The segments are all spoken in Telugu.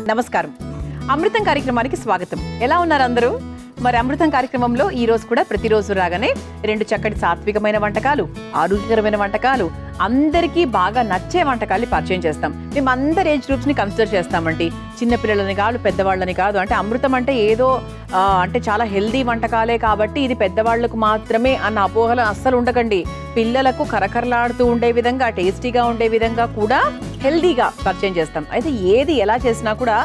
నమస్కారం. అమృతం కార్యక్రమానికి స్వాగతం. ఎలా ఉన్నారు అందరూ? మరి అమృతం కార్యక్రమంలో ఈ రోజు కూడా ప్రతిరోజు రాగానే 2 చక్కటి సాత్వికమైన వంటకాలు, ఆరోగ్యకరమైన వంటకాలు, అందరికీ బాగా నచ్చే వంటకాలు పరిచయం చేస్తాం. మేము అందరి ఏజ్ గ్రూప్స్ ని కన్సిడర్ చేస్తామండి. చిన్నపిల్లలని కాదు, పెద్దవాళ్ళని కాదు. అంటే అమృతం అంటే ఏదో అంటే చాలా హెల్దీ వంటకాలే కాబట్టి ఇది పెద్దవాళ్లకు మాత్రమే అన్న అపోహలు అస్సలు ఉండకండి. పిల్లలకు కరకరలాడుతూ ఉండే విధంగా, టేస్టీగా ఉండే విధంగా కూడా హెల్దీగా పరిచయం చేస్తాం. అయితే ఏది ఎలా చేసినా కూడా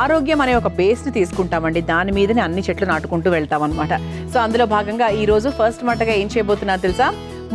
ఆరోగ్యం అనే ఒక బేస్ని తీసుకుంటామండి. దాని మీదనే అన్ని చెట్లు నాటుకుంటూ వెళ్తాం అనమాట. సో అందులో భాగంగా ఈరోజు ఫస్ట్ వంటగా ఏం చేయబోతున్నా తెలుసా?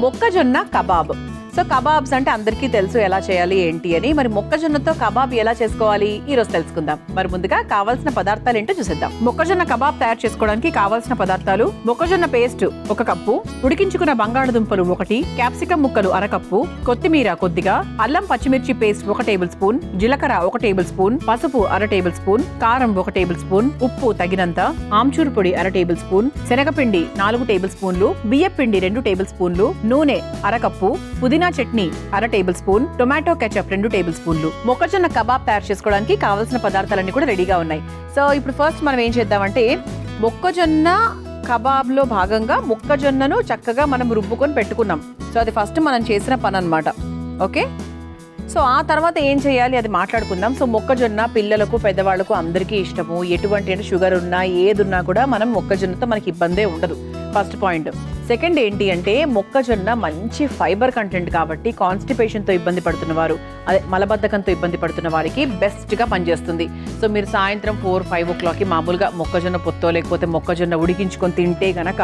మొక్కజొన్న కబాబ్. సో కబాబ్స్ అంటే అందరికీ తెలుసు ఎలా చేయాలి ఏంటి అని. మరి మొక్కజొన్నతో కబాబ్ ఎలా చేసుకోవాలి ఈ రోజు తెలుసుకుందాం. మరి ముందుగా కావాల్సిన పదార్థాలు ఏంటో చూసేద్దాం. మొక్కజొన్న కబాబ్ తయారు చేసుకోవడానికి కావాల్సిన పదార్థాలు: మొక్కజొన్న పేస్ట్ 1 కప్పు, ఉడికించుకున్న బంగాళదుంపలు 1, క్యాప్సికం ముక్కలు 1/2 కప్పు, కొత్తిమీర కొద్దిగా, అల్లం పచ్చిమిర్చి పేస్ట్ 1 టేబుల్ స్పూన్, జీలకర్ర 1 టేబుల్ స్పూన్, పసుపు 1/2 టేబుల్ స్పూన్, కారం 1 టేబుల్ స్పూన్, ఉప్పు తగినంత, ఆమ్చూరు పొడి 1/2 టేబుల్ స్పూన్, శనగపిండి 4 టేబుల్ స్పూన్లు, బియ్యపిండి 2 టేబుల్ స్పూన్లు, నూనె 1/2 కప్పు, పుదీనా chutney 1/2 table spoon, tomato ketchup 2 table స్పూన్లు. మొక్కజొన్న కబాబ్ తయారు చేసుకోవడానికి కావాల్సిన పదార్థాలన్నీ కూడా రెడీగా ఉన్నాయి. సో ఇప్పుడు ఫస్ట్ మనం ఏం చేద్దామంటే, మొక్కజొన్న కబాబ్ లో భాగంగా మొక్కజొన్నను చక్కగా మనం రుబ్బుకొని పెట్టుకున్నాం. సో అది ఫస్ట్ మనం చేసిన పని అన్నమాట. ఓకే, సో ఆ తర్వాత ఏం చేయాలి అది మాట్లాడుకుందాం. సో మొక్కజొన్న పిల్లలకు, పెద్దవాళ్లకు అందరికీ ఇష్టము. ఎటువంటి అంటే షుగర్ ఉన్నా ఏది ఉన్నా కూడా మనం మొక్కజొన్నతో మనకి ఇబ్బందే ఉండదు. First point. సెకండ్ ఏంటి అంటే, మొక్కజొన్న మంచి ఫైబర్ కంటెంట్ కాబట్టి కాన్స్టిపేషన్తో ఇబ్బంది పడుతున్న వారు, అదే మలబద్ధకంతో ఇబ్బంది పడుతున్న వారికి బెస్ట్గా పనిచేస్తుంది. సో మీరు సాయంత్రం 4-5 o'clockకి మామూలుగా మొక్కజొన్న పొత్తో లేకపోతే మొక్కజొన్న ఉడికించుకొని తింటే గనక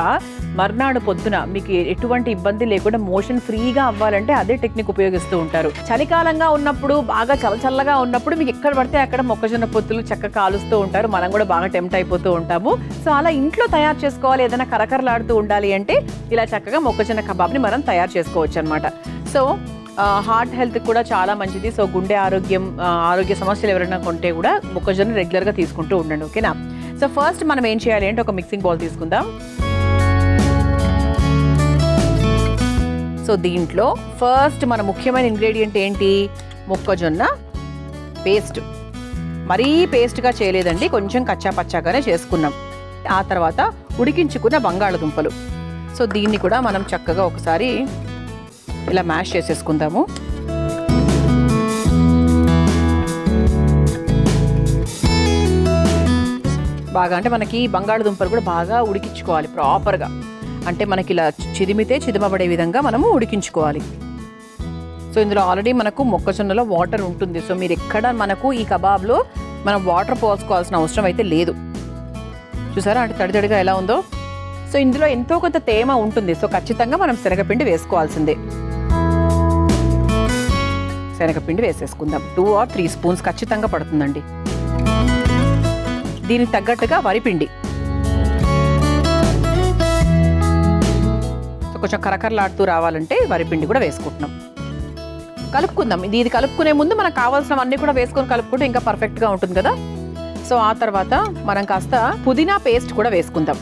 మర్నాడు పొద్దున మీకు ఎటువంటి ఇబ్బంది లేకుండా మోషన్ ఫ్రీగా అవ్వాలంటే అదే టెక్నిక్ ఉపయోగిస్తూ ఉంటారు. చలికాలంగా ఉన్నప్పుడు, బాగా చల్లగా ఉన్నప్పుడు మీకు ఎక్కడ పడితే అక్కడ మొక్కజొన్న పొత్తులు చక్కగా కాలుస్తూ ఉంటారు. మనం కూడా బాగా టెంప్ట్ అయిపోతూ ఉంటాము. సో అలా ఇంట్లో తయారు చేసుకోవాలి, ఏదైనా కరకరలాడుతూ ఉండాలి అంటే ఇలా చక్కగా మొక్కజొన్న కబాబ్ని మనం తయారు చేసుకోవచ్చు అనమాట. సో హార్ట్ హెల్త్ కూడా చాలా మంచిది. సో గుండె ఆరోగ్య సమస్యలు ఎవరైనా కొంటే కూడా మొక్కజొన్న రెగ్యులర్గా తీసుకుంటూ ఉండండి. ఓకేనా? సో ఫస్ట్ మనం ఏం చేయాలి అంటే, ఒక మిక్సింగ్ బౌల్ తీసుకుందాం. సో దీంట్లో ఫస్ట్ మన ముఖ్యమైన ఇంగ్రీడియంట్ ఏంటి? మొక్కజొన్న పేస్ట్. మరీ పేస్ట్గా చేయలేదండి, కొంచెం కచ్చా పచ్చాగానే చేసుకున్నాం. ఆ తర్వాత ఉడికించుకున్న బంగాళదుంపలు. సో దీన్ని కూడా మనం చక్కగా ఒకసారి ఇలా మ్యాష్ చేసేసుకుందాము. బాగా అంటే మనకి బంగాళదుంపలు కూడా బాగా ఉడికించుకోవాలి ప్రాపర్గా. అంటే మనకి ఇలా చిదిమబడే విధంగా మనము ఉడికించుకోవాలి. సో ఇందులో ఆల్రెడీ మనకు మొక్కజొన్నలో వాటర్ ఉంటుంది. సో మీరు ఎక్కడ మనకు ఈ కబాబ్లో మనం వాటర్ పోసుకోవాల్సిన అవసరం అయితే లేదు. చూసారా అంటే తడితడిగా ఎలా ఉందో? సో ఇందులో ఎంతో కొంత తేమ ఉంటుంది. సో ఖచ్చితంగా మనం శనగపిండి వేసుకోవాల్సిందే. శనగపిండి వేసేసుకుందాం. 2 or 3 స్పూన్స్ ఖచ్చితంగా పడుతుందండి. దీనికి తగ్గట్టుగా వరిపిండి. సో కొంచెం కరకరలాడుతూ రావాలంటే వరిపిండి కూడా వేసుకుంటున్నాం. కలుపుకుందాం. ఇది కలుపుకునే ముందు మనకు కావాల్సినవన్నీ కూడా వేసుకొని కలుపుకుంటే ఇంకా పర్ఫెక్ట్గా ఉంటుంది కదా. సో ఆ తర్వాత మనం కాస్త పుదీనా పేస్ట్ కూడా వేసుకుందాం.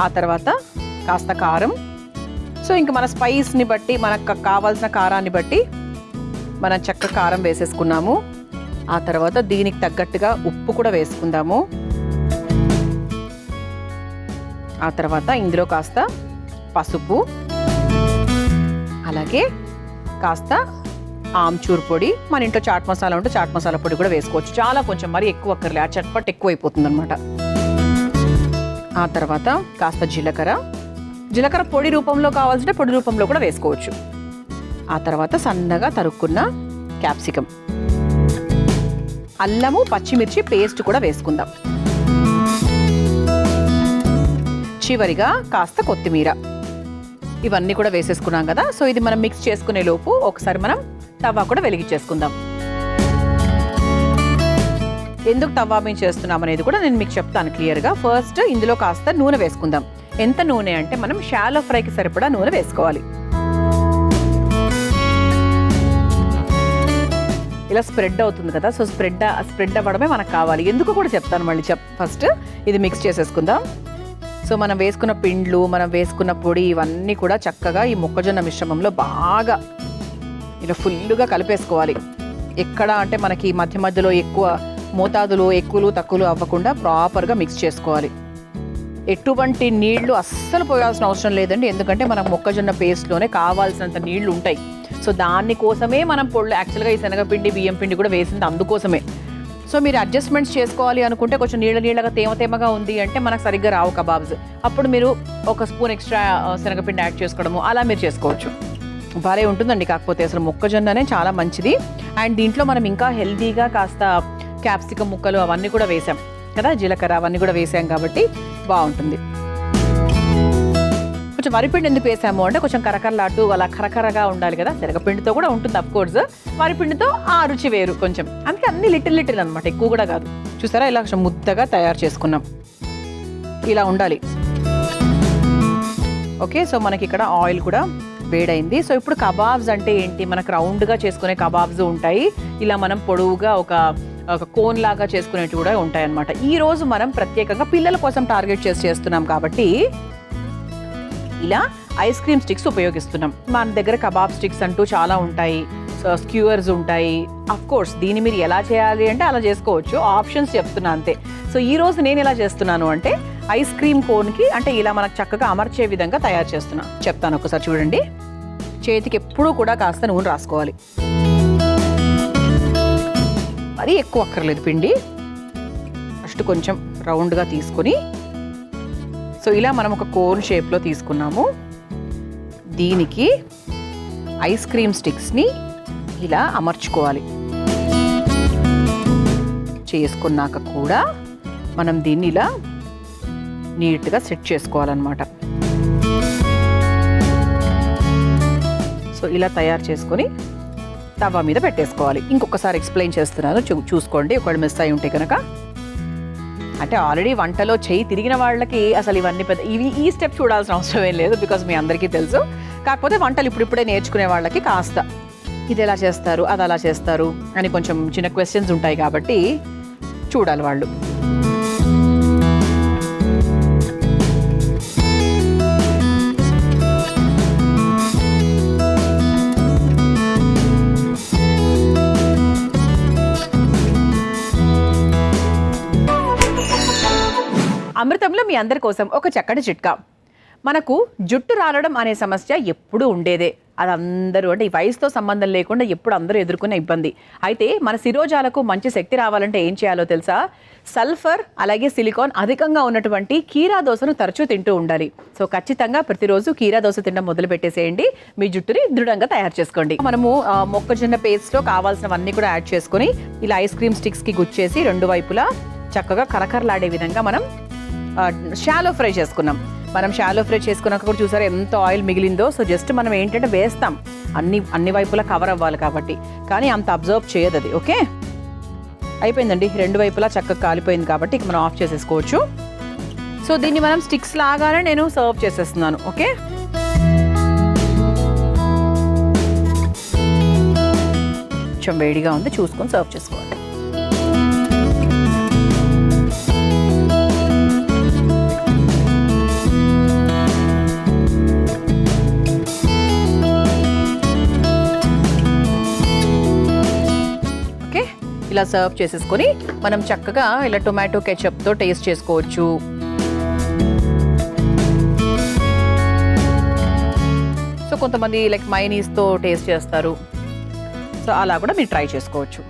ఆ తర్వాత కాస్త కారం. సో ఇంకా మన స్పైస్ని బట్టి, మనకు కావాల్సిన కారాన్ని బట్టి మనం చక్కగా కారం వేసేసుకున్నాము. ఆ తర్వాత దీనికి తగ్గట్టుగా ఉప్పు కూడా వేసుకుందాము. ఆ తర్వాత ఇందులో కాస్త పసుపు, అలాగే కాస్త ఆమ్చూర్ పొడి. మన ఇంట్లో చాట్ మసాలా ఉంటే చాట్ మసాలా పొడి కూడా వేసుకోవచ్చు. చాలా కొంచెం మరీ ఎక్కువ అక్కర్లే, ఆ చట్పట్ ఎక్కువ అయిపోతుంది అనమాట. ఆ తర్వాత కాస్త జీలకర్ర పొడి రూపంలో కావాల్సిన పొడి రూపంలో కూడా వేసుకోవచ్చు. ఆ తర్వాత సన్నగా తరుక్కున్న క్యాప్సికం, అల్లము పచ్చిమిర్చి పేస్ట్ కూడా వేసుకుందాం. చివరిగా కాస్త కొత్తిమీర. ఇవన్నీ కూడా వేసేసుకున్నాం కదా. సో ఇది మనం మిక్స్ చేసుకునే లోపు ఒకసారి మనం తవ్వ కూడా వెలిగించేసుకుందాం. ఎందుకు తవ్వ మేము చేస్తున్నాం అనేది కూడా నేను మీకు చెప్తాను క్లియర్గా. ఫస్ట్ ఇందులో కాస్త నూనె వేసుకుందాం. ఎంత నూనె అంటే మనం షాలో ఫ్రైకి సరిపడా నూనె వేసుకోవాలి. ఇలా స్ప్రెడ్ అవుతుంది కదా. సో స్ప్రెడ్ అవ్వడమే మనకు కావాలి. ఎందుకు కూడా చెప్తాను మళ్ళీ. ఫస్ట్ ఇది మిక్స్ చేసేసుకుందాం. సో మనం వేసుకున్న పిండ్లు, మనం వేసుకున్న పొడి ఇవన్నీ కూడా చక్కగా ఈ మొక్కజొన్న మిశ్రమంలో బాగా ఇలా ఫుల్గా కలిపేసుకోవాలి. ఎక్కడ అంటే మనకి మధ్య మధ్యలో ఎక్కువ మోతాదులు ఎక్కువలు తక్కువలు అవ్వకుండా ప్రాపర్గా మిక్స్ చేసుకోవాలి. ఎటువంటి నీళ్లు అస్సలు పోయాల్సిన అవసరం లేదండి, ఎందుకంటే మనకు మొక్కజొన్న పేస్ట్లోనే కావాల్సినంత నీళ్లు ఉంటాయి. సో దానికోసమే మనం పొళ్ళు యాక్చువల్గా ఈ శనగపిండి బియ్యం పిండి కూడా వేసింది అందుకోసమే. సో మీరు అడ్జస్ట్మెంట్స్ చేసుకోవాలి అనుకుంటే కొంచెం నీళ్ళగా తేమగా ఉంది అంటే మనకు సరిగ్గా రావు కబాబ్స్, అప్పుడు మీరు ఒక స్పూన్ ఎక్స్ట్రా శనగపిండి యాడ్ చేసుకోవడము అలా మీరు చేసుకోవచ్చు. భలే ఉంటుందండి. కాకపోతే అసలు మొక్కజొన్ననే చాలా మంచిది. అండ్ దీంట్లో మనం ఇంకా హెల్తీగా కాస్త క్యాప్సికమ్ ముక్కలు అవన్నీ కూడా వేసాం కదా, జీలకర్ర అవన్నీ కూడా వేసాం కాబట్టి బాగుంటుంది. కొంచెం వరిపిండి ఎందుకు వేసాము అంటే కొంచెం కరకరలాటు అలా కరకరగా ఉండాలి కదా, శనగపిండితో కూడా ఉంటుంది అఫ్ కోర్స్, వరిపిండితో ఆ రుచి వేరు కొంచెం, అందుకే అన్ని లిటిల్ అనమాట, ఎక్కువ కూడా కాదు. చూసారా ఇలా కొంచెం ముద్దగా తయారు చేసుకున్నాం, ఇలా ఉండాలి. ఓకే, సో మనకి ఇక్కడ ఆయిల్ కూడా వేడైంది. సో ఇప్పుడు కబాబ్స్ అంటే ఏంటి, మనకు రౌండ్గా చేసుకునే కబాబ్స్ ఉంటాయి, ఇలా మనం పొడవుగా ఒక కోన్ లాగా చేసుకునేవి కూడా ఉంటాయి అన్నమాట. ఈ రోజు మనం ప్రత్యేకంగా పిల్లల కోసం టార్గెట్ చేస్తున్నాం కాబట్టి ఇలా ఐస్ క్రీమ్ స్టిక్స్ ఉపయోగిస్తున్నాం. మన దగ్గర కబాబ్ స్టిక్స్ అంటూ చాలా ఉంటాయి, సో స్క్యూవర్స్ ఉంటాయి. అఫ్ కోర్స్ దీన్ని మీరు ఎలా చేయాలి అంటే అలా చేసుకోవచ్చు, ఆప్షన్స్ చెప్తున్నా అంతే. సో ఈ రోజు నేను ఎలా చేస్తున్నాను అంటే ఐస్ క్రీమ్ కోన్కి అంటే ఇలా మనకు చక్కగా అమర్చే విధంగా తయారు చేస్తున్నాను. చెప్తాను ఒకసారి చూడండి. చేతికి ఎప్పుడూ కూడా కాస్త నూనె రాసుకోవాలి, మరీ ఎక్కువ అక్కర్లేదు పిండి. ఫస్ట్ కొంచెం రౌండ్గా తీసుకొని, సో ఇలా మనం ఒక కోన్ షేప్లో తీసుకున్నాము. దీనికి ఐస్ క్రీమ్ స్టిక్స్ని ఇలా అమర్చుకోవాలి. చేసుకున్నాక కూడా మనం దీన్ని ఇలా నీట్గా సెట్ చేసుకోవాలన్నమాట. సో ఇలా తయారు చేసుకొని తవా మీద పెట్టేసుకోవాలి. ఇంకొకసారి ఎక్స్ప్లెయిన్ చేస్తున్నాను, చూసుకోండి ఒకవేళ మిస్ అయి ఉంటే కనుక. అంటే ఆల్రెడీ వంటలో చేయి తిరిగిన వాళ్ళకి అసలు ఇవన్నీ ఈ స్టెప్ చూడాల్సిన అవసరం ఏం లేదు, బికాజ్ మీ అందరికీ తెలుసు. కాకపోతే వంటలు ఇప్పుడిప్పుడే నేర్చుకునే వాళ్ళకి కాస్త ఇది ఎలా చేస్తారు అది అలా చేస్తారు అని కొంచెం చిన్న క్వశ్చన్స్ ఉంటాయి కాబట్టి చూడాలి వాళ్ళు. అమృతంలో మీ అందరి కోసం ఒక చక్కటి చిట్కా. మనకు జుట్టు రాలడం అనే సమస్య ఎప్పుడూ ఉండేదే, అది అందరూ అంటే ఈ వయసుతో సంబంధం లేకుండా ఎప్పుడు అందరూ ఎదుర్కొనే ఇబ్బంది. అయితే మన శిరోజాలకు మంచి శక్తి రావాలంటే ఏం చేయాలో తెలుసా? సల్ఫర్ అలాగే సిలికాన్ అధికంగా ఉన్నటువంటి కీరా దోసను తరచూ తింటూ ఉండాలి. సో ఖచ్చితంగా ప్రతిరోజు కీరా దోస తినడం మొదలు పెట్టేసేయండి, మీ జుట్టుని దృఢంగా తయారు చేసుకోండి. మనము మొక్కజొన్న పేస్ట్లో కావాల్సినవన్నీ కూడా యాడ్ చేసుకొని ఇలా ఐస్ క్రీమ్ స్టిక్స్కి గుచ్చేసి రెండు వైపులా చక్కగా కరకరలాడే విధంగా మనం షాలో ఫ్రై చేసుకున్నాం. మనం షాలో ఫ్రై చేసుకున్నాక కూడా చూసారా ఎంత ఆయిల్ మిగిలిందో. సో జస్ట్ మనం ఏంటంటే వేస్తాం, అన్ని వైపులా కవర్ అవ్వాలి కాబట్టి, కానీ అంత అబ్జర్వ్ చేయదు అది. ఓకే, అయిపోయిందండి, రెండు వైపులా చక్కగా కాలిపోయింది కాబట్టి ఇక మనం ఆఫ్ చేసేసుకోవచ్చు. సో దీన్ని మనం స్టిక్స్ లాగానే నేను సర్వ్ చేసేస్తున్నాను. ఓకే, కొంచెం వేడిగా ఉంది, చూసుకొని సర్వ్ చేసుకోవాలి. ఇలా సర్వ్ చేసేసుకొని మనం చక్కగా ఇలా టొమాటో కెచప్తో టేస్ట్ చేసుకోవచ్చు. సో కొంతమంది లైక్ మైనీస్తో టేస్ట్ చేస్తారు, సో అలా కూడా మీరు ట్రై చేసుకోవచ్చు.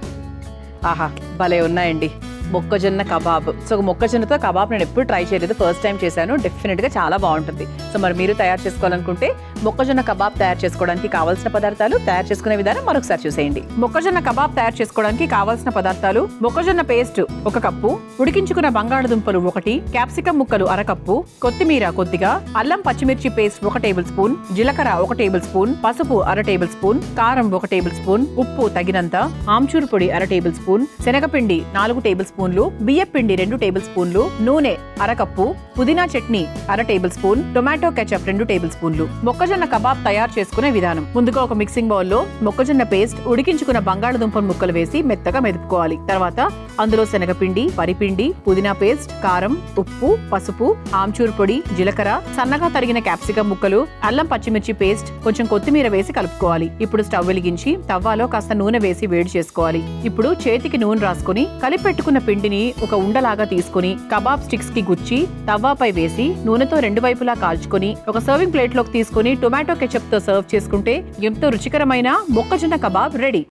ఆహా భలే ఉన్నాయండి మొక్కజొన్న కబాబ్. సో మొక్కజొన్నతో కబాబ్ నేను ఎప్పుడు ట్రై చేయలేదు, ఫస్ట్ టైం చేశాను, డెఫినెట్గా చాలా బాగుంటుంది. సో మరి మీరు తయారు చేసుకోవాలనుకుంటే మొక్కజొన్న కబాబ్ తయారు చేసుకోవడానికి కావాల్సిన పదార్థాలు, తయారు చేసుకునే విధానం మరొకసారి చూసేయండి. మొక్కజొన్న కబాబ్ తయారు చేసుకోవడానికి కావాల్సిన పదార్థాలు: మొక్కజొన్న పేస్ట్ 1 కప్పు, ఉడికించుకున్న బంగాళదుంపలు 1, క్యాప్సికమ్ ముక్కలు 1/2 కప్పు, కొత్తిమీర కొద్దిగా, అల్లం పచ్చిమిర్చి పేస్ట్ 1 టేబుల్ స్పూన్, జీలకర్ర 1 టేబుల్ స్పూన్, పసుపు 1/2 టేబుల్ స్పూన్, కారం 1 టేబుల్ స్పూన్, ఉప్పు తగినంత, ఆమ్చూర్ పొడి 1/2 టేబుల్ స్పూన్, శనగపిండి 4 టేబుల్ స్పూన్ స్పూన్లు, బియ్యం పిండి 2 టేబుల్ స్పూన్లు, నూనె అరకప్పు, పుదీనా chutney 1/2 table spoon, tomato ketchup 2 table స్పూన్లు. మొక్కజొన్న కబాబ్ తయారు చేసుకునే విధానం. ముందుగా ఒక మిక్సింగ్ బౌల్ లో మొక్కజొన్న పేస్ట్, ఉడికించుకున్న బంగాళదుంప ముక్కలు వేసి మెత్తగా మెదుపుకోవాలి. తర్వాత అందులో శనగపిండి, వరిపిండి, పుదీనా పేస్ట్, కారం, ఉప్పు, పసుపు, ఆమ్చూర్ పొడి, జీలకర్ర, సన్నగా తరిగిన క్యాప్సికం ముక్కలు, అల్లం పచ్చిమిర్చి పేస్ట్, కొంచెం కొత్తిమీర వేసి కలుపుకోవాలి. ఇప్పుడు స్టవ్ వెలిగించి తవ్వాలో కాస్త నూనె వేసి వేడి చేసుకోవాలి. ఇప్పుడు చేతికి నూనె రాసుకుని కలిపి పెట్టుకున్న పిండిని ఒక ఉండలాగా తీసుకుని కబాబ్ స్టిక్స్ కి గుచ్చి తవ్వాపై వేసి నూనెతో 2 వైపులా కాల్చుకొని ఒక సర్వింగ్ ప్లేట్ లోకి తీసుకుని టొమాటో కెచప్ తో సర్వ్ చేసుకుంటే ఎంతో రుచికరమైన మొక్కజొన్న కబాబ్ రెడీ.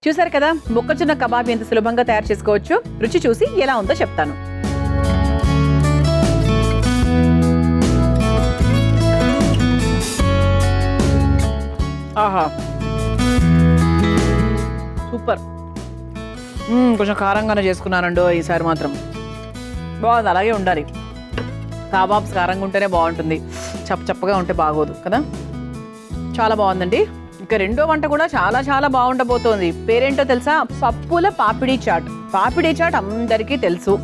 చూసారు కదా మొక్కజొన్న కబాబ్ ఎంత సులభంగా తయారు చేసుకోవచ్చు. రుచి చూసి ఎలా ఉందో చెప్తాను. ఆహా, సూపర్. కొంచెం కారంగానే చేసుకున్నానండో ఈసారి మాత్రం. బాగుంది, అలాగే ఉండాలి. కబాబ్స్ కారంగా ఉంటేనే బాగుంటుంది, చప్పగా ఉంటే బాగోదు కదా. చాలా బాగుందండి. ఇక రెండో వంట కూడా చాలా చాలా బాగుండబోతోంది. పేరేంటో తెలుసా? పప్పుల పాపిడి చాట్. పాపిడి చాట్ అందరికీ తెలుసు.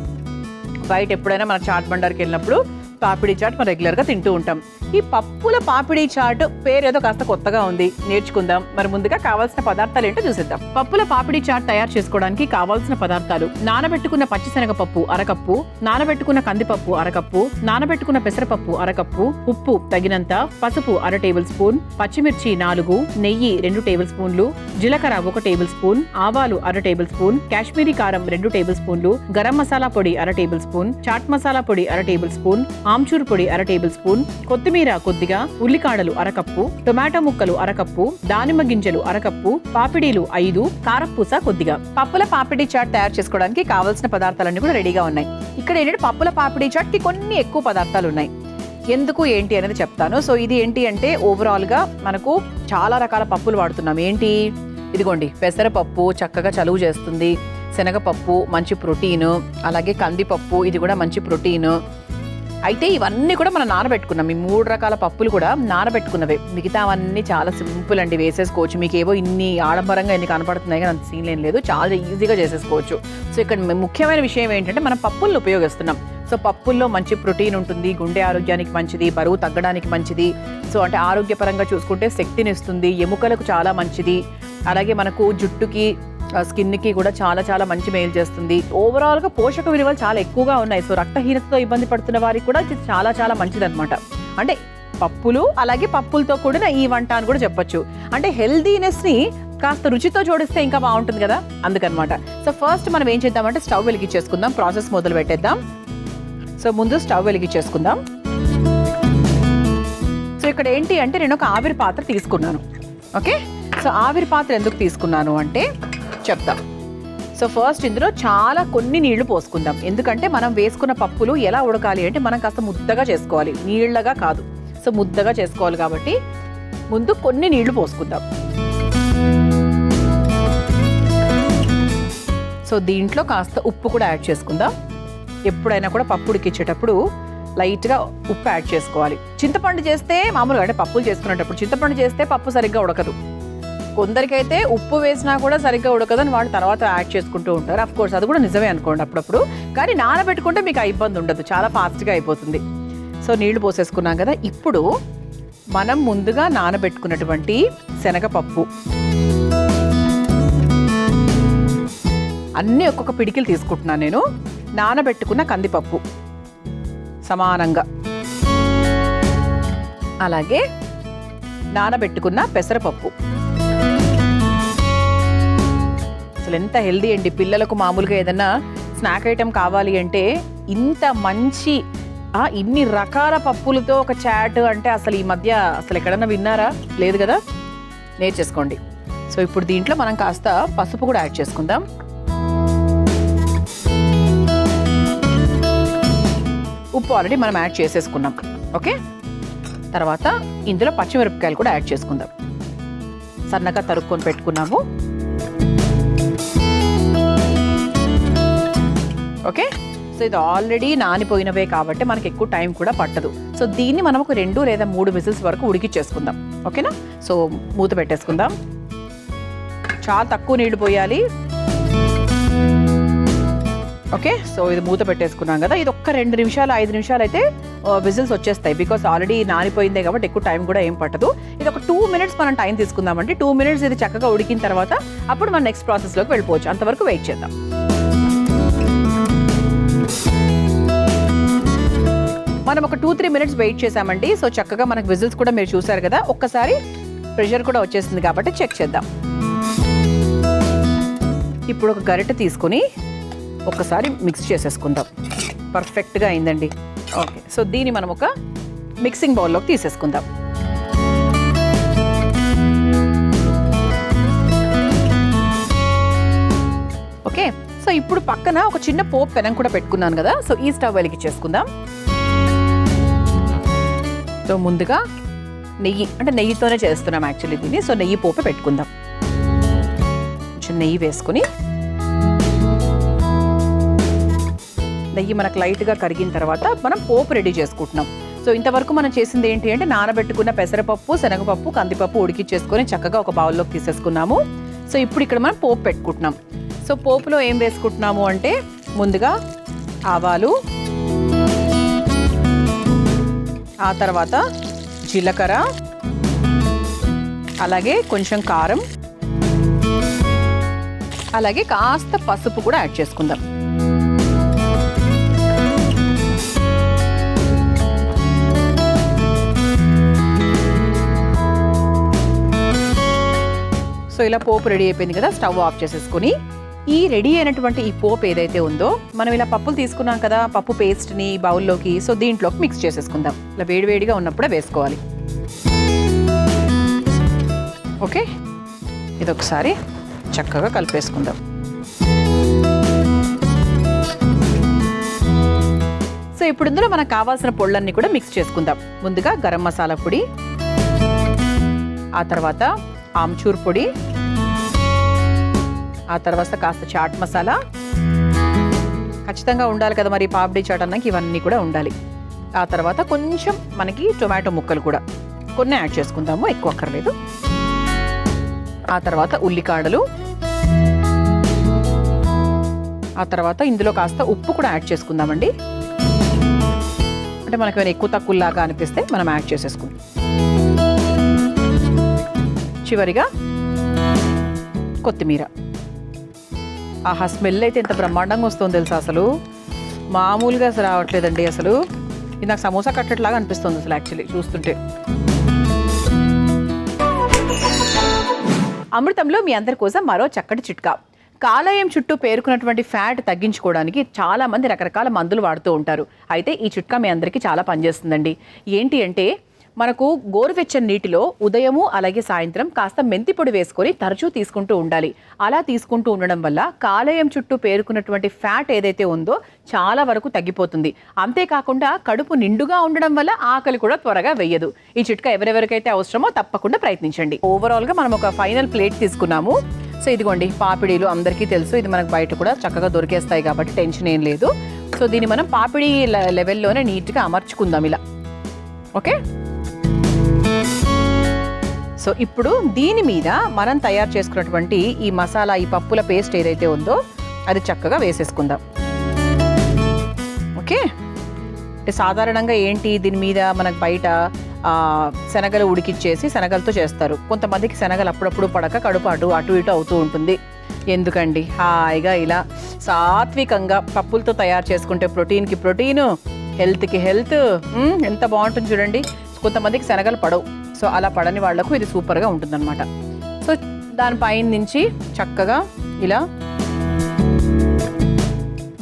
బయట ఎప్పుడైనా మన చాట్ బండార్కి వెళ్ళినప్పుడు పాపిడి చాట్ మనం రెగ్యులర్గా తింటూ ఉంటాం. ఈ పప్పుల పాపిడి చాట్ పేరేదో కాస్త కొత్తగా ఉంది, నేర్చుకుందాం. మరి ముందుగా కావాల్సిన పదార్థాలు ఏంటో చూసేద్దాం. పప్పుల పాపిడి చాట్ తయారు చేసుకోవడానికి కావాల్సిన పదార్థాలు: నానబెట్టుకున్న పచ్చిశనగపప్పు అరకప్పు, నానబెట్టుకున్న కందిపప్పు అరకప్పు, నానబెట్టుకున్న పెసరపప్పు అరకప్పు, ఉప్పు తగినంత, పసుపు 1/2 టేబుల్ స్పూన్, పచ్చిమిర్చి 4, నెయ్యి 2 టేబుల్ స్పూన్లు, జీలకర్ర 1 టేబుల్ స్పూన్, ఆవాలు 1/2 టేబుల్ స్పూన్, కాశ్మీరీ కారం 2 టేబుల్ స్పూన్లు, గరం మసాలా పొడి 1/2 టేబుల్ స్పూన్, చాట్ మసాలా పొడి 1/2 టేబుల్ స్పూన్, ఆమ్చూర్ పొడి 1/2 టేబుల్ స్పూన్, కొత్తిమీర కొద్దిగా, ఉల్లికాడలు అరకప్పు, టొమాటో ముక్కలు అరకప్పు, దానిమ్మ గింజలు అరకప్పు, పాపిడీలు 5, కారపూస కొద్దిగా. పప్పుల పాపిడి చాట్ తయారు చేసుకోవడానికి కావాల్సిన పదార్థాలన్నీ కూడా రెడీగా ఉన్నాయి. ఇక్కడ ఏంటంటే పప్పుల పాపిడి చాట్ కి కొన్ని ఎక్కువ పదార్థాలు ఉన్నాయి. ఎందుకు ఏంటి అనేది చెప్తాను. సో ఇది ఏంటి అంటే ఓవరాల్ గా మనకు చాలా రకాల పప్పులు వాడుతున్నాం. ఏంటి? ఇదిగోండి, పెసరపప్పు చక్కగా చలువ చేస్తుంది, శనగపప్పు మంచి ప్రోటీన్, అలాగే కందిపప్పు ఇది కూడా మంచి ప్రోటీన్. అయితే ఇవన్నీ కూడా మనం నానబెట్టుకున్నాం. ఈ 3 రకాల పప్పులు కూడా నానబెట్టుకున్నవే. మిగతావన్నీ చాలా సింపుల్ అండి, వేసేసుకోవచ్చు. మీకు ఏవో ఇన్ని ఆడంబరంగా ఎన్ని కనపడుతున్నాయి కానీ అంత సీన్ ఏం లేదు, చాలా ఈజీగా చేసేసుకోవచ్చు. సో ఇక్కడ ముఖ్యమైన విషయం ఏంటంటే మనం పప్పులను ఉపయోగిస్తున్నాం. సో పప్పుల్లో మంచి ప్రోటీన్ ఉంటుంది, గుండె ఆరోగ్యానికి మంచిది, బరువు తగ్గడానికి మంచిది. సో అంటే ఆరోగ్యపరంగా చూసుకుంటే శక్తిని ఇస్తుంది, ఎముకలకు చాలా మంచిది, అలాగే మనకు జుట్టుకి స్కిన్కి కూడా చాలా చాలా మంచి మేలు చేస్తుంది. ఓవరాల్ గా పోషక విలువలు చాలా ఎక్కువగా ఉన్నాయి. సో రక్తహీనతతో ఇబ్బంది పడుతున్న వారికి కూడా ఇది చాలా చాలా మంచిది అనమాట. అంటే పప్పులు అలాగే పప్పులతో కూడిన ఈ వంట అని కూడా చెప్పొచ్చు. అంటే హెల్దీనెస్ ని కాస్త రుచితో జోడిస్తే ఇంకా బాగుంటుంది కదా, అందుకనమాట. సో ఫస్ట్ మనం ఏం చేద్దామంటే స్టవ్ వెలిగించేసుకుందాం, ప్రాసెస్ మొదలు పెట్టేద్దాం. సో ముందు స్టవ్ వెలిగించేసుకుందాం. సో ఇక్కడ ఏంటి అంటే నేను ఒక ఆవిరి పాత్ర తీసుకున్నాను. ఓకే, సో ఆవిరి పాత్ర ఎందుకు తీసుకున్నాను అంటే చెప్తాం. సో ఫస్ట్ ఇందులో కొన్ని నీళ్లు పోసుకుందాం. ఎందుకంటే మనం వేసుకున్న పప్పులు ఎలా ఉడకాలి అంటే మనం కాస్త ముద్దగా చేసుకోవాలి, నీళ్లగా కాదు. సో ముద్దగా చేసుకోవాలి కాబట్టి ముందు కొన్ని నీళ్లు పోసుకుందాం. సో దీంట్లో కాస్త ఉప్పు కూడా యాడ్ చేసుకుందాం. ఎప్పుడైనా కూడా పప్పు ఉడికించేటప్పుడు లైట్గా ఉప్పు యాడ్ చేసుకోవాలి. చింతపండు చేస్తే మామూలుగా అంటే పప్పులు చేసుకునేటప్పుడు చింతపండు చేస్తే పప్పు సరిగ్గా ఉడకదు. కొందరికైతే ఉప్పు వేసినా కూడా సరిగ్గా ఉడకదని వాళ్ళు తర్వాత యాడ్ చేసుకుంటూ ఉంటారు. అఫ్ కోర్స్ అది కూడా నిజమే అనుకోండి అప్పుడప్పుడు. కానీ నానబెట్టుకుంటే మీకు ఆ ఇబ్బంది ఉండదు, చాలా ఫాస్ట్గా అయిపోతుంది. సో నీళ్లు పోసేసుకున్నాం కదా. ఇప్పుడు మనం ముందుగా నానబెట్టుకున్నటువంటి శనగపప్పు అన్నీ ఒక్కొక్క పిడికిలు తీసుకుంటున్నాను నేను. నానబెట్టుకున్న కందిపప్పు సమానంగా, అలాగే నానబెట్టుకున్న పెసరపప్పు. అసలు ఎంత హెల్దీ అండి. పిల్లలకు మామూలుగా ఏదన్నా స్నాక్ ఐటెం కావాలి అంటే ఇంత మంచి ఇన్ని రకాల పప్పులతో ఒక చాట్ అంటే అసలు ఈ మధ్య అసలు ఎక్కడన్నా విన్నారా? లేదు కదా, నేర్చేసుకోండి. సో ఇప్పుడు దీంట్లో మనం కాస్త పసుపు కూడా యాడ్ చేసుకుందాం. ఉప్పు ఆల్రెడీ మనం యాడ్ చేసేసుకున్నాం. ఓకే, తర్వాత ఇందులో పచ్చిమిరపకాయలు కూడా యాడ్ చేసుకుందాం. సన్నగా తరుక్కొని పెట్టుకున్నాము. ఓకే, సో ఇది ఆల్రెడీ నానిపోయినవే కాబట్టి మనకి ఎక్కువ టైం కూడా పట్టదు. సో దీన్ని మనం ఒక 2 లేదా 3 విజిల్స్ వరకు ఉడికిచ్చేసుకుందాం. ఓకేనా. సో మూత పెట్టేసుకుందాం. చాలా తక్కువ నీళ్లు పోయాలి. ఓకే, సో ఇది మూత పెట్టేసుకున్నాం కదా. ఇది ఒక్క 2 నిమిషాలు 5 నిమిషాలు అయితే విజిల్స్ వచ్చేస్తాయి. బికాస్ ఆల్రెడీ నానిపోయిందే కాబట్టి ఎక్కువ టైం కూడా ఏం పట్టదు. ఇది ఒక 2 మినిట్స్ మనం టైం తీసుకుందామండి. 2 మినిట్స్ ఇది చక్కగా ఉడికిన తర్వాత అప్పుడు మనం నెక్స్ట్ ప్రాసెస్లోకి వెళ్ళిపోవచ్చు. అంతవరకు వెయిట్ చేద్దాం. మనం ఒక 2-3 మినిట్స్ వెయిట్ చేసామండి. సో చక్కగా మనకు విజిల్స్ కూడా మీరు చూసారు కదా. ఒక్కసారి ప్రెషర్ కూడా వచ్చేసింది కాబట్టి చెక్ చేద్దాం. ఇప్పుడు ఒక గరిటె తీసుకొని ఒక్కసారి మిక్స్ చేసేసుకుందాం. పర్ఫెక్ట్గా అయిందండి. ఓకే, సో దీన్ని మనం ఒక మిక్సింగ్ బౌల్లోకి తీసేసుకుందాం. ఓకే, సో ఇప్పుడు పక్కన ఒక చిన్న పోపు పెనం కూడా పెట్టుకున్నాను కదా. సో ఈ స్టవ్ వెలిగించేసుకుందాం. సో ముందుగా నెయ్యి, అంటే నెయ్యితోనే చేస్తున్నాం యాక్చువల్లీ దీన్ని. సో నెయ్యి పోపు పెట్టుకుందాం. కొంచెం నెయ్యి వేసుకుని, నెయ్యి మనకు లైట్గా కరిగిన తర్వాత మనం పోపు రెడీ చేసుకుంటున్నాం. సో ఇంతవరకు మనం చేసింది ఏంటి అంటే నానబెట్టుకున్న పెసరపప్పు, శనగపప్పు, కందిపప్పు ఉడికిచ్చేసుకొని చక్కగా ఒక బౌల్లోకి తీసేసుకున్నాము. సో ఇప్పుడు ఇక్కడ మనం పోపు పెట్టుకుంటున్నాం. సో పోపులో ఏం వేసుకుంటున్నాము అంటే ముందుగా ఆవాలు, ఆ తర్వాత జీలకర్ర, అలాగే కొంచెం కారం, అలాగే కాస్త పసుపు కూడా యాడ్ చేసుకుందాం. సో ఇలా పోపు రెడీ అయిపోయింది కదా. స్టవ్ ఆఫ్ చేసేసుకుని ఈ రెడీ అయినటువంటి ఈ పోపు ఏదైతే ఉందో మనం ఇలా పప్పులు తీసుకున్నాం కదా, పప్పు పేస్ట్ని బౌల్లోకి, సో దీంట్లోకి మిక్స్ చేసేసుకుందాం. ఇలా వేడివేడిగా ఉన్నప్పుడే వేసుకోవాలి. ఓకే, ఇదొకసారి చక్కగా కలిపేసుకుందాం. సో ఇప్పుడు ఇందులో మనకు కావాల్సిన పొళ్ళన్నీ కూడా మిక్స్ చేసుకుందాం. ముందుగా గరం మసాలా పొడి, ఆ తర్వాత ఆమ్చూర్ పొడి, ఆ తర్వాత కాస్త చాట్ మసాలా ఖచ్చితంగా ఉండాలి కదా, మరి పాపిడి చాట్ అన్నాక ఇవన్నీ కూడా ఉండాలి. ఆ తర్వాత కొంచెం మనకి టొమాటో ముక్కలు కూడా కొన్ని యాడ్ చేసుకుందాము, ఎక్కువ అక్కర్లేదు. ఆ తర్వాత ఉల్లికాడలు, ఆ తర్వాత ఇందులో కాస్త ఉప్పు కూడా యాడ్ చేసుకుందామండి. అంటే మనకు ఏమైనా ఎక్కువ తక్కువలాగా అనిపిస్తే మనం యాడ్ చేసేసుకుందాం. చివరిగా కొత్తిమీర. ఆహా, స్మెల్ అయితే ఎంత బ్రహ్మాండంగా వస్తుందో తెలుసా, అసలు మామూలుగా అసలు రావట్లేదండి. అసలు ఇది నాకు సమోసా కట్టట్లాగా అనిపిస్తుంది అసలు యాక్చువల్లీ చూస్తుంటే. అమృతంలో మీ అందరి కోసం మరో చక్కటి చిట్కా. కాలేయం చుట్టూ పేరుకున్నటువంటి ఫ్యాట్ తగ్గించుకోవడానికి చాలా మంది రకరకాల మందులు వాడుతూ ఉంటారు. అయితే ఈ చిట్కా మీ అందరికీ చాలా పనిచేస్తుందండి. ఏంటి అంటే మనకు గోరువెచ్చని నీటిలో ఉదయము అలాగే సాయంత్రం కాస్త మెంతి పొడి వేసుకొని తరచూ తీసుకుంటూ ఉండాలి. అలా తీసుకుంటూ ఉండడం వల్ల కాలేయం చుట్టూ పేరుకున్నటువంటి ఫ్యాట్ ఏదైతే ఉందో చాలా వరకు తగ్గిపోతుంది. అంతేకాకుండా కడుపు నిండుగా ఉండడం వల్ల ఆకలి కూడా త్వరగా వెయ్యదు. ఈ చిట్కా ఎవరెవరికైతే అవసరమో తప్పకుండా ప్రయత్నించండి. ఓవరాల్గా మనం ఒక ఫైనల్ ప్లేట్ తీసుకున్నాము. సో ఇదిగోండి పాపిడీలు అందరికీ తెలుసు, ఇది మనకు బయట కూడా చక్కగా దొరికేస్తాయి కాబట్టి టెన్షన్ ఏం లేదు. సో దీన్ని మనం పాపిడి లెవెల్లోనే నీట్గా అమర్చుకుందాం ఇలా. ఓకే, సో ఇప్పుడు దీని మీద మనం తయారు చేసుకున్నటువంటి ఈ మసాలా, ఈ పప్పుల పేస్ట్ ఏదైతే ఉందో అది చక్కగా వేసేసుకుందాం. ఓకే, అంటే సాధారణంగా ఏంటి దీని మీద మనకు బయట శనగలు ఉడికిచ్చేసి శనగలతో చేస్తారు. కొంతమందికి శనగలు అప్పుడప్పుడు పడక కడుపు అటు ఇటు అవుతూ ఉంటుంది. ఎందుకండి, హాయిగా ఇలా సాత్వికంగా పప్పులతో తయారు చేసుకుంటే ప్రోటీన్కి ప్రోటీను, హెల్త్కి హెల్త్, ఎంత బాగుంటుంది చూడండి. కొంతమందికి శనగలు పడవు, సో అలా పడని వాళ్లకు ఇది సూపర్గా ఉంటుందన్నమాట. సో దానిపైన నుంచి చక్కగా ఇలా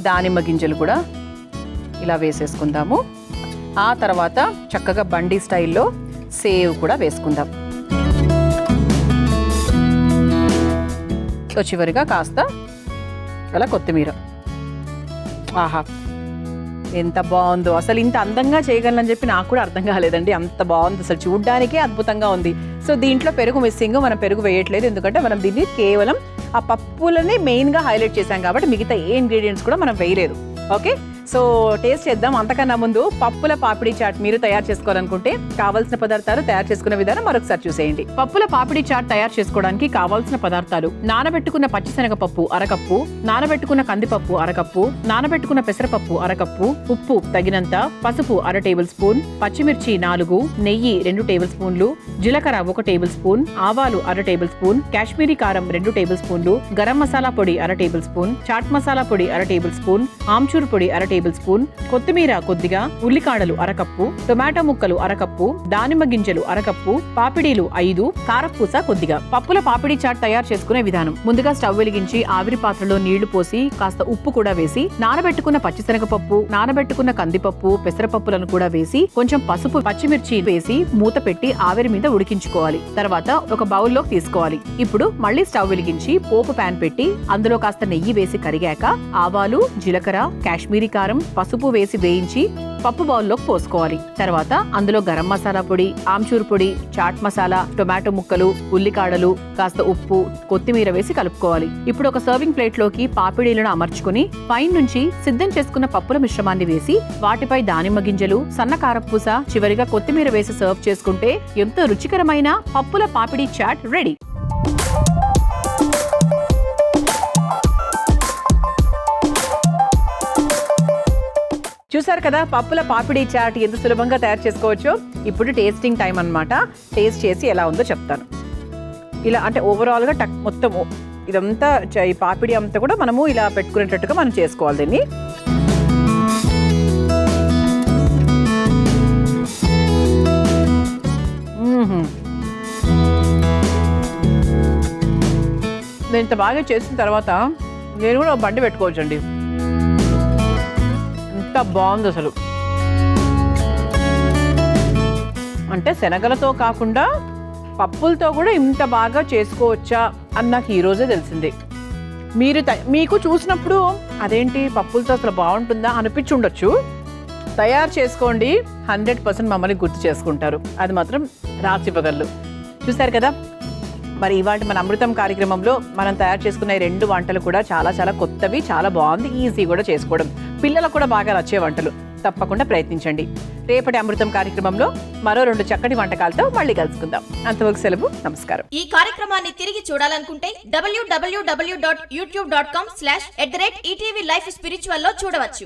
దానిమ్మ గింజలు కూడా ఇలా వేసేసుకుందాము. ఆ తర్వాత చక్కగా బండి స్టైల్లో సేవ్ కూడా వేసుకుందాం. సో చివరిగా కాస్త అలా కొత్తిమీర. ఆహా, ఎంత బాగుందో అసలు. ఇంత అందంగా చేయగలనని చెప్పి నాకు కూడా అర్థం కాలేదండి, అంత బాగుంది అసలు, చూడ్డానికే అద్భుతంగా ఉంది. సో దీంట్లో పెరుగు మిస్సింగ్, మనం పెరుగు వేయట్లేదు ఎందుకంటే మనం దీన్ని కేవలం ఆ పప్పులని మెయిన్గా హైలైట్ చేసాం కాబట్టి మిగతా ఏ ఇంగ్రీడియంట్స్ కూడా మనం వేయలేదు. ఓకే, సో టేస్ట్ చేద్దాం. అంతకన్నా ముందు పప్పుల పాపిడి చాట్ మీరు తయారు చేసుకోవాలనుకుంటే కావాల్సిన పదార్థాలు, తయారు చేసుకునే విధానం మరొకసారి చూసేయండి. పప్పుల పాపిడి చాట్ తయారు చేసుకోవడానికి కావాల్సిన పదార్థాలు: నానబెట్టుకున్న పచ్చిశనగపప్పు అరకప్పు, నానబెట్టుకున్న కందిపప్పు అరకప్పు, నానబెట్టుకున్న పెసరపప్పు అరకప్పు, ఉప్పు తగినంత, పసుపు 1 టేబుల్ స్పూన్, పచ్చిమిర్చి 4, నెయ్యి 2 టేబుల్ స్పూన్లు, జీలకర్ర 1 టేబుల్ స్పూన్, ఆవాలు 1 టేబుల్ స్పూన్, కాశ్మీరీ కారం 2 టేబుల్ స్పూన్లు, గరం మసాలా పొడి 1 టేబుల్ స్పూన్, చాట్ మసాలా పొడి 1 టేబుల్ స్పూన్, ఆమ్చూర్ పొడి 1 టేబుల్ స్పూన్, కొత్తిమీర కొద్దిగా, ఉల్లికాడలు అరకప్పు, టొమాటో ముక్కలు అరకప్పు, దానిమ్మ గింజలు అరకప్పు, పాపిడీలు 5, కారపూస కొద్దిగా. పప్పుల పాపిడి చాట్ తయారు చేసుకునే విధానం: ముందుగా స్టవ్ వెలిగించి ఆవిరి పాత్రలో నీళ్లు పోసి కాస్త ఉప్పు కూడా వేసి నానబెట్టుకున్న పచ్చిశనగపప్పు, నానబెట్టుకున్న కందిపప్పు, పెసరపప్పులను కూడా వేసి కొంచెం పసుపు, పచ్చిమిర్చి వేసి మూత పెట్టి ఆవిరి మీద ఉడికించుకోవాలి. తర్వాత ఒక బౌల్లోకి తీసుకోవాలి. ఇప్పుడు మళ్ళీ స్టవ్ వెలిగించి పోపు ప్యాన్ పెట్టి అందులో కాస్త నెయ్యి వేసి కరిగాక ఆవాలు, జీలకర్ర, కాశ్మీరీ కారం, పసుపు వేసి వేయించి పప్పు బౌల్లోకి పోసుకోవాలి. తర్వాత అందులో గరం మసాలా పొడి, ఆమ్చూర్ పొడి, చాట్ మసాలా, టొమాటో ముక్కలు, ఉల్లికాడలు, కాస్త ఉప్పు, కొత్తిమీర వేసి కలుపుకోవాలి. ఇప్పుడు ఒక సర్వింగ్ ప్లేట్ లోకి పాపిడీలను అమర్చుకుని పైన నుంచి సిద్ధం చేసుకున్న పప్పుల మిశ్రమాన్ని వేసి వాటిపై దానిమ్మ గింజలు, సన్న కారపూస, చివరిగా కొత్తిమీర వేసి సర్వ్ చేసుకుంటే ఎంతో రుచికరమైన పప్పుల పాపిడి చాట్ రెడీ. చూసారు కదా పప్పుల పాపిడి చాట్ ఎంత సులభంగా తయారు చేసుకోవచ్చో. ఇప్పుడు టేస్టింగ్ టైం అన్నమాట. టేస్ట్ చేసి ఎలా ఉందో చెప్తాను. ఇలా అంటే ఓవరాల్గా మొత్తం ఇదంతా ఈ పాపిడి అంతా కూడా మనము ఇలా పెట్టుకునేటట్టుగా మనం చేసుకోవాలి దీన్ని. నేను ఇంత బాగా చేసిన తర్వాత నేను కూడా బండి పెట్టుకోవచ్చండి. ఎంత బాగుంది అసలు. అంటే శనగలతో కాకుండా పప్పులతో కూడా ఇంత బాగా చేసుకోవచ్చా అని నాకు ఈరోజే తెలిసింది. మీకు చూసినప్పుడు అదేంటి పప్పులతో అసలు బాగుంటుందా అనిపించి ఉండొచ్చు. తయారు చేసుకోండి, 100% మమ్మల్ని గుర్తు చేసుకుంటారు. అది మాత్రం రాసివ్వగలరు. చూసారు కదా. మరి ఇవాళ మన అమృతం కార్యక్రమంలో మనం తయారు చేసుకున్న 2 వంటలు కూడా చాలా చాలా కొత్తవి, చాలా బాగుంది, ఈజీ కూడా చేసుకోవడం, పిల్లలకు కూడా బాగా నచ్చే వంటలు. తప్పకుండా ప్రయత్నించండి. రేపటి అమృతం కార్యక్రమంలో మరో 2 చక్కటి వంటకాలతో మళ్ళీ కలుసుకుందాం. అంతవరకు సెలవు, నమస్కారం. ఈ కార్యక్రమాన్ని తిరిగి చూడాలనుకుంటే www.youtube.com/ETV Life Spiritual లో చూడవచ్చు.